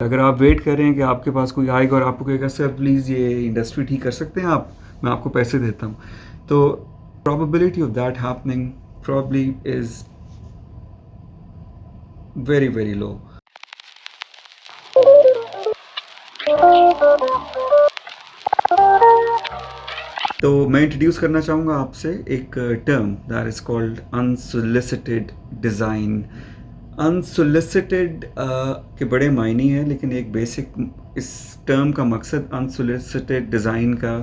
अगर आप वेट कर रहे हैं कि आपके पास कोई आएगा और आपको कहेगा सर प्लीज़ ये इंडस्ट्री ठीक कर सकते हैं आप, मैं आपको पैसे देता हूँ, तो probability of that happening probably is very very low. तो मैं इंट्रोड्यूस करना चाहूँगा आपसे एक term that is called unsolicited design. Unsolicited के बड़े मायने हैं, लेकिन एक बेसिक इस टर्म का मकसद अनसोलिसिटेड डिज़ाइन का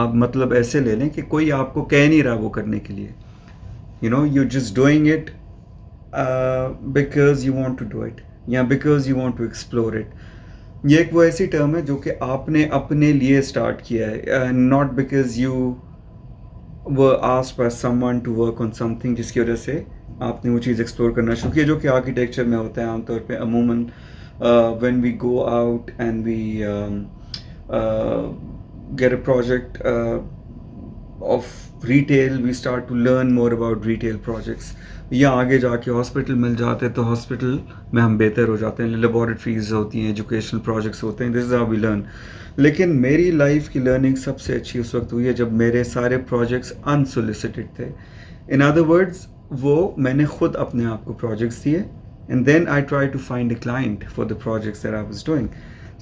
आप मतलब ऐसे ले लें कि कोई आपको कह नहीं रहा वो करने के लिए. You just doing it because you want to do it या because you want to explore it. ये एक वो ऐसी टर्म है जो कि आपने अपने लिए स्टार्ट किया है, not because you were asked by someone to work on something जिसकी वजह से आपने वो चीज़ एक्सप्लोर करना शुरू किया, जो कि आर्किटेक्चर में होता है आमतौर पे. अमूमन when we go out and we get a project of retail, we start to learn more about retail projects. या आगे जाके हॉस्पिटल मिल जाते हैं तो हॉस्पिटल में हम बेहतर हो जाते हैं, लेबॉरेटरीज होती हैं, एजुकेशनल प्रोजेक्ट्स होते हैं, this is how we learn. लेकिन मेरी लाइफ की लर्निंग सबसे अच्छी उस वक्त हुई है जब मेरे सारे प्रोजेक्ट्स अनसोलिसिटेड थे. इन अदर वर्ड्स, वो मैंने खुद अपने आप को प्रोजेक्ट्स दिए and then I try to find a client for the projects that I was doing.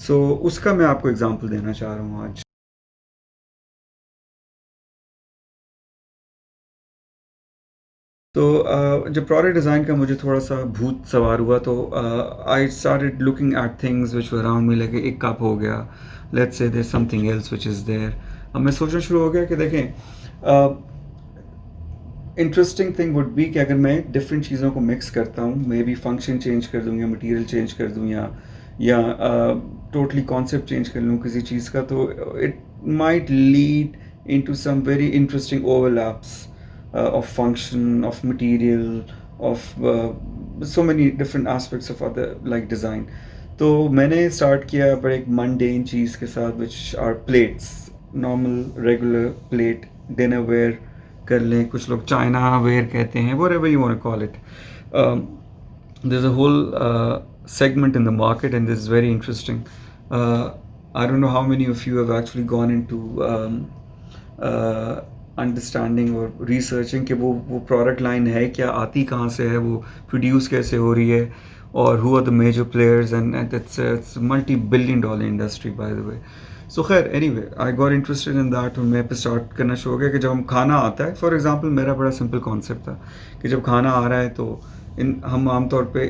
So उसका मैं आपको एग्जांपल देना चाह रहा हूँ आज. तो जब प्रोडक्ट डिज़ाइन का मुझे थोड़ा सा भूत सवार हुआ तो I started looking at things which were around me. लगे एक कप हो गया, let's say there something else which is there. अब मैं सोचना शुरू हो गया कि देखें, इंटरेस्टिंग थिंग वुड बी कि अगर मैं डिफरेंट चीज़ों को मिक्स करता हूँ, मे बी फंक्शन चेंज कर दूँ या मटीरियल चेंज कर दूँ या टोटली कॉन्सेप्ट चेंज कर लूँ किसी चीज़ का, तो it might lead into some very interesting overlaps of function, of material, of so many different aspects of other like design. तो मैंने स्टार्ट किया बड़े एक mundane चीज़ के साथ which are plates, normal regular plate, dinner ware कर लें, कुछ लोग China ware कहते हैं, whatever you want to call it. There's a whole segment in the market and this is very interesting. I don't know how many of you have actually gone into understanding और researching कि वो product line है क्या, आती कहाँ से है, वो प्रोड्यूस कैसे हो रही है, और who are the major players, and it's multi billion dollar industry by the way. So खैर anyway I got interested in that और मैं पे स्टार्ट करना शुरू हो गया कि जब हम खाना आता है, फॉर एग्जांपल मेरा बड़ा सिंपल कॉन्सेप्ट था कि जब खाना आ रहा है तो हम आमतौर पे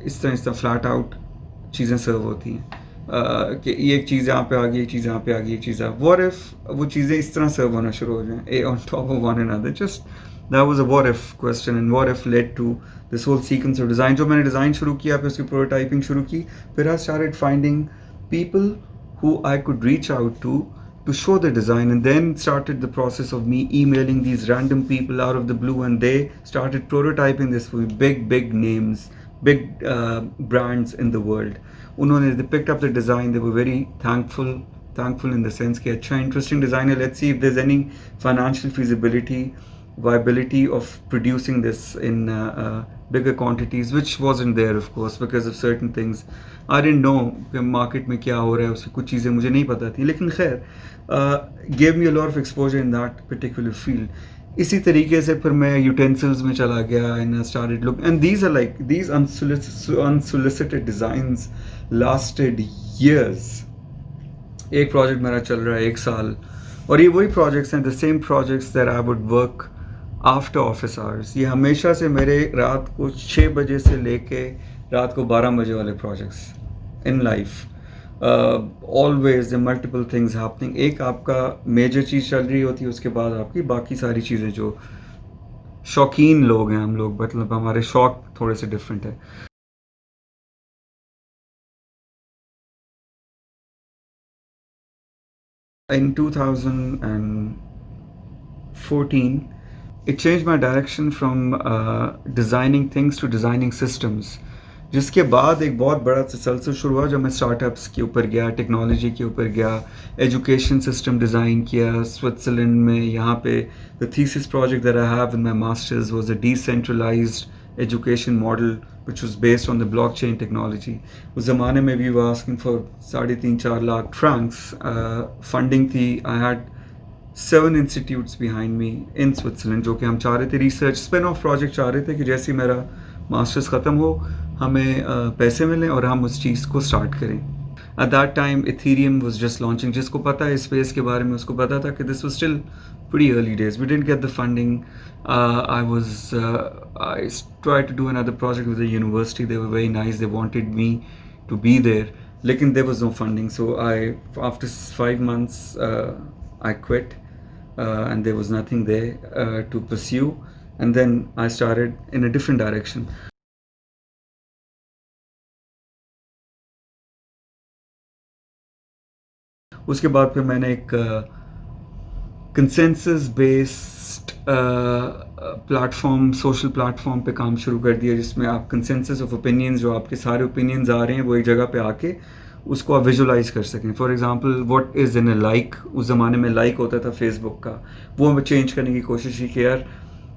इस तरह फ्लैट आउट चीज़ें सर्व होती हैं कि ये एक चीज़ यहाँ पे आ गई, एक चीज़ यहाँ पे आ गई, एक चीज़ व्हाट इफ़ वो चीज़ें इस तरह सर्व होना शुरू हो जाएं, a on top of one another. Just that was a what if question and what if led to this whole sequence of design. जो मैंने डिज़ाइन शुरू किया, फिर उसकी प्रोटोटाइपिंग शुरू की, फिर I started finding people who I could reach out to show the design, and then started the process of me emailing these random people out of the blue, and they started prototyping this for big names, big brands in the world. उन्होंने they picked up the design, they were very thankful in the sense कि अच्छा interesting design है, let's see if there's any financial viability of producing this in bigger quantities, which wasn't there of course because of certain things. I didn't know कि market में क्या हो रहा है, उसकी कुछ चीज़ें मुझे नहीं पता थी, लेकिन खैर gave me a lot of exposure in that particular field. इसी तरीके से फिर मैं utensils में चला गया and I started look, and these unsolicited designs lasted years. एक प्रोजेक्ट मेरा चल रहा है 1 साल, और ये वही प्रोजेक्ट्स हैं, the same projects that I would work after office hours. ये हमेशा से मेरे रात को 6 बजे से लेके रात को 12 बजे वाले projects in life. Always the multiple things happening. एक आपका मेजर चीज़ चल रही होती है, उसके बाद आपकी बाकी सारी चीज़ें. जो शौकीन लोग हैं हम लोग, मतलब हमारे शौक थोड़े से डिफरेंट है. In 2014, it changed my direction from designing things to designing systems. जिसके बाद एक बहुत बड़ा तसलसल शुरू हुआ जब मैं स्टार्टअप्स के ऊपर गया, टेक्नोलॉजी के ऊपर गया, एजुकेशन सिस्टम डिज़ाइन किया स्विट्ज़रलैंड में. यहाँ पे the thesis project that I have in my masters was a decentralised education model which was based on the blockchain technology. उस ज़माने में we were asking for 3.5-4 lakh francs funding थी. I had 7 institutes behind me in Switzerland जो कि हम चाह रहे थे रिसर्च स्पिन ऑफ प्रोजेक्ट चाह रहे थे कि जैसे ही मेरा मास्टर्स ख़त्म हो हमें पैसे मिलें और हम उस चीज़ को स्टार्ट करें. At that time Ethereum was just launching. जिसको पता है स्पेस के बारे में उसको पता था कि this was still pretty early days. We didn't get the funding. I tried to do another project with the university. They were very nice. They wanted me to be there. लेकिन there was no funding. So after 5 months I quit. And there was nothing there to pursue, and then I started in a different direction. उसके बाद फिर मैंने एक consensus based platform, social platform पे काम शुरू कर दिया जिसमें आप कंसेंसस ऑफ ओपिनियंस, जो आपके सारे ओपिनियंस आ रहे हैं वो एक जगह पे आके उसको आप विजुलाइज कर सकें. For example what is in a like, उस ज़माने में लाइक होता था फेसबुक का, वो हमें चेंज करने की कोशिश की यार.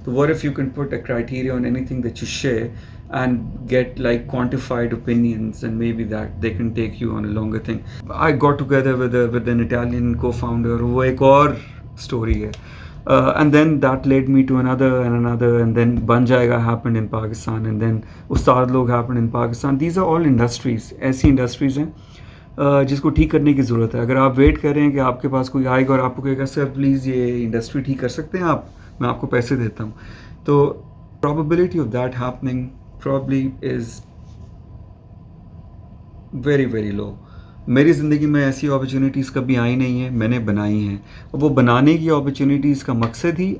तो what if you can put a criteria on anything that you share and get like quantified opinions, and maybe that they can take you on a longer thing. I got together with an Italian co-founder. वो एक और story है. And then that led me to another, and then Ban Jayega happened in Pakistan, and then Ustad Log happened in Pakistan. These are all industries, ऐसी industries हैं जिसको ठीक करने की ज़रूरत है. अगर आप वेट कर रहे हैं कि आपके पास कोई आएगा और आपको कहेगा सर प्लीज़ ये इंडस्ट्री ठीक कर सकते हैं आप, मैं आपको पैसे देता हूँ, तो probability of that happening probably is very very low. मेरी ज़िंदगी में ऐसी अपॉर्चुनिटीज़ कभी आई नहीं है, मैंने बनाई हैं. और वो बनाने की अपॉर्चुनिटीज़ का मकसद ही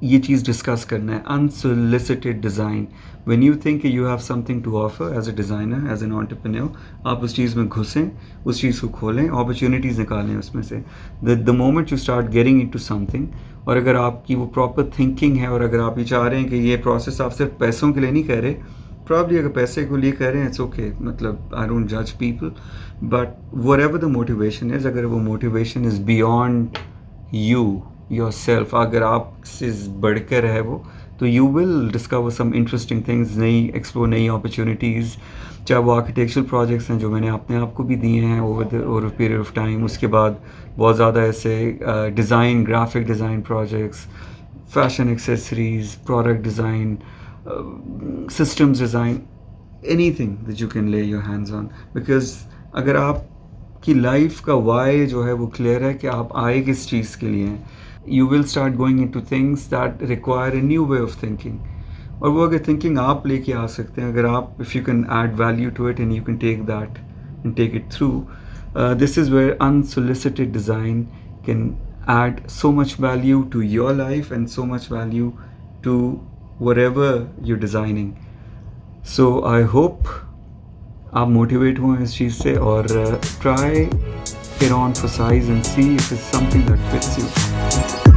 ये चीज़ डिस्कस करना है, unsolicited design. When you think you have something to offer as a designer, as an entrepreneur, आप उस चीज़ में घुसें, उस चीज़ को खोलें, अपॉर्चुनिटीज़ निकालें उसमें से. The moment you start getting into something, और अगर आपकी वो प्रॉपर थिंकिंग है और अगर आप ये चाह रहे हैं कि ये प्रोसेस आप सिर्फ पैसों के लिए नहीं कर रहे, प्रॉब्ली अगर पैसे को लिए कर रहे हैं इट्स ओके, मतलब आई डोंट जज people, but whatever the motivation is, अगर वो motivation is beyond you yourself, अगर आपसे बढ़कर है वो, तो you will discover some interesting things, नई एक्सप्लोर, नई अपॉर्चुनिटीज़. चाहे वो आर्किटेक्चरल प्रोजेक्ट्स हैं जो मैंने अपने आप को भी दिए हैं ओवर पीरियड ऑफ टाइम. उसके बाद बहुत ज़्यादा ऐसे design, graphic design projects, fashion accessories, product design, systems design, anything that you can lay your hands on. Because अगर आपकी लाइफ का वाई जो है वो क्लियर है कि आप आए किस चीज़ के लिए हैं, you will start going into things that require a new way of thinking. और वो अगर थिंकिंग आप लेके आ सकते हैं, अगर आप, if you can add value to it and you can take that and take it through, this is where unsolicited design can add so much value to your life and so much value to whatever you're designing. So I hope आप motivate हुए इस चीज़ से और try it on for size and see if it's something that fits you.